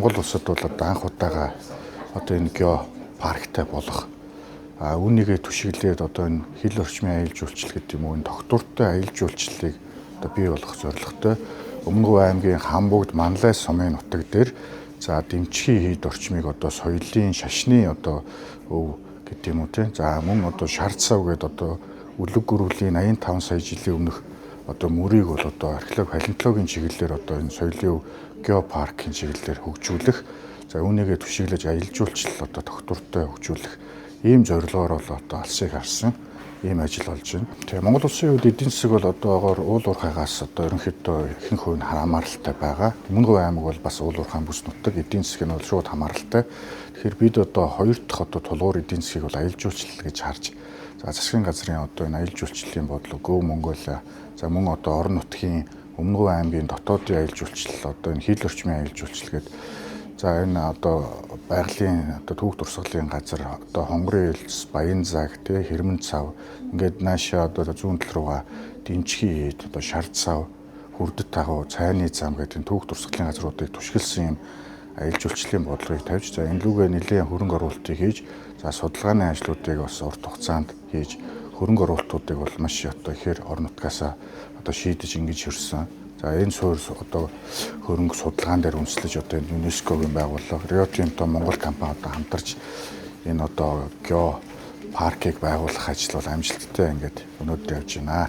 Монгол улсад бол одоо анх удаага одоо энэ гео парктай болох үүнийгээ түшиглээд одоо энэ хил орчмын аялал жуулчлал гэдэг юм уу энэ тогтвортой аялал жуулчлалыг одоо бий болгох зорилготой Өмнөговь аймгийн Хамбогд Манлай сумын нутаг дээр за дэмчгийн хийд орчмыг одоо соёлын шашны одоо өв гэдэг юм уу тийм. За мөн одоо Шардсав гэдэг одоо Үлэг гүрвлийн 85 сая жилийн өмнөх одоо мөрийг бол одоо археологи палеонтологийн чиглэлээр одоо энэ соёлын геопаркийн чиглэлээр хөгжүүлэх за үүнийгээ түшиглэж аялал жуулчлал одоо тогтвортой хөгжүүлэх ийм зорилгоор бол одоо алсыг харсан ийм ажил болж байна. Тэгээ Монгол улсын хувьд эдийн засаг бол одоогоор уул уурхайгаас одоо ерөнхийдөө ихэнх хувь нь хамааралтай байгаа. Өмнөговь аймаг бол бас уул уурхайн бүс нутаг эдийн засаг нь бол шууд хамааралтай. Тэгэхээр бид одоо хоёр дахь одоо тулгуур эдийн засгийг бол аялал жуулчлал гэж харж за засгийн газрын одоо энэ аялал жуулчлалын бодлого Go Mongolia за мөн одоо орон нутгийн Өмнөговь аймгийн дотоодын аялал жуулчлал одоо энэ хил орчмын аялал жуулчлал гэдэг за энэ одоо байгалийн одоо түүх туршлагын газар одоо Хонгорын элс, Баян заг, Хэрмэн цав ингээд наашаа одоо зүүн тал руугаа Дэмчгийн хийд одоо Шардсав, Хүрдэт тагуу, Цайны зам гэдэг түүх туршлагын газруудыг түшгэлсэн юм аялал жуулчлалын бодлогыг тавьж за энэ лүгээ нэлээд хөрөнгө оруулалтыг хийж за судалгааны ажлуудыг бас урт хугацаанд хийж хөрөнгө оруулалтуудыг бол маш одоо ихээр орон нутгаас одоо шийдэж ингэж хөрсөн. За энэ суурь одоо хөрөнгө судалгаан дээр үндэслэж одоо ЮНЕСКОгийн байгууллага Rio Tinto Монгол компани одоо хамтарч энэ одоо гео паркийг байгуулах ажил бол амжилттай ингээд өнөөдөр явж байна.